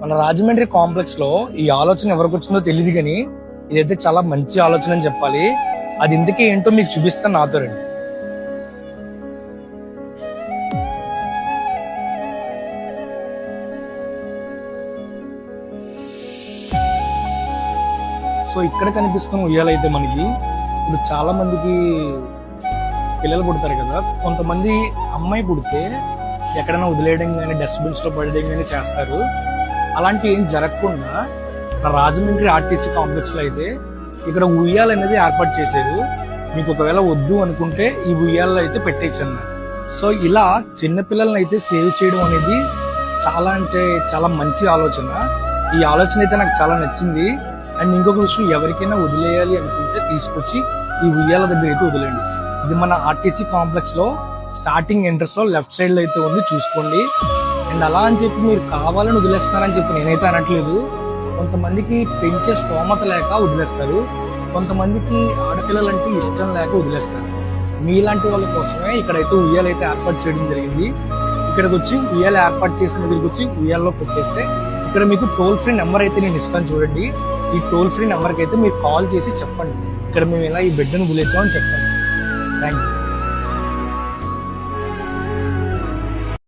మన రాజమండ్రి కాంప్లెక్స్ లో ఈ ఆలోచన ఎవరికి వచ్చిందో తెలియదు కానీ ఇదైతే చాలా మంచి ఆలోచన అని చెప్పాలి. అది ఇందుకే ఏంటో మీకు చూపిస్తాను, నాతో రండి. సో ఇక్కడ కనిపిస్తున్న ఉయ్యాలైతే మనకి ఇప్పుడు చాలా మందికి పిల్లలు పుడతారు కదా, కొంతమంది అమ్మాయి పుడితే ఎక్కడైనా వదిలేయడం కానీ డస్ట్బిన్స్ లో పడేయడం కానీ చేస్తారు. అలాంటి ఏం జరగకుండా రాజమండ్రి ఆర్టీసీ కాంప్లెక్స్ లో అయితే ఇక్కడ ఉయ్యాల అనేది ఏర్పాటు చేశారు. మీకు ఒకవేళ వద్దు అనుకుంటే ఈ ఉయ్యాలలో అయితే పెట్టేయచ్చు అన్నమాట. సో ఇలా చిన్నపిల్లల్ని అయితే సేవ్ చేయడం అనేది చాలా అంటే చాలా మంచి ఆలోచన. ఈ ఆలోచన అయితే నాకు చాలా నచ్చింది. అండ్ ఇంకొక విషయం, ఎవరికైనా వదిలేయాలి అనుకుంటే తీసుకొచ్చి ఈ ఉయ్యాల దగ్గర అయితే వదిలేండి. ఇది మన ఆర్టీసీ కాంప్లెక్స్ లో స్టార్టింగ్ ఎంట్రన్స్ లో లెఫ్ట్ సైడ్ లో అయితే ఉంది, చూసుకోండి. అండ్ అలా అని చెప్పి మీరు కావాలని వదిలేస్తున్నారని చెప్పి నేనైతే అనట్లేదు. కొంతమందికి పెంచే స్తోమత లేక వదిలేస్తారు, కొంతమందికి ఆడపిల్లలంటే ఇష్టం లేక వదిలేస్తారు. మీలాంటి వాళ్ళ కోసమే ఇక్కడైతే ఉయ్యాలైతే ఏర్పాటు చేయడం జరిగింది. ఇక్కడికి వచ్చి ఉయ్యాల ఏర్పాటు చేసిన దగ్గరికి వచ్చి ఉయ్యాల్లో పెట్టేస్తే ఇక్కడ మీకు టోల్ ఫ్రీ నెంబర్ అయితే నేను ఇస్తాను, చూడండి. ఈ టోల్ ఫ్రీ నెంబర్కి అయితే మీరు కాల్ చేసి చెప్పండి, ఇక్కడ మేము ఇలా ఈ బిడ్డను వదిలేసామని చెప్పండి. Thank you.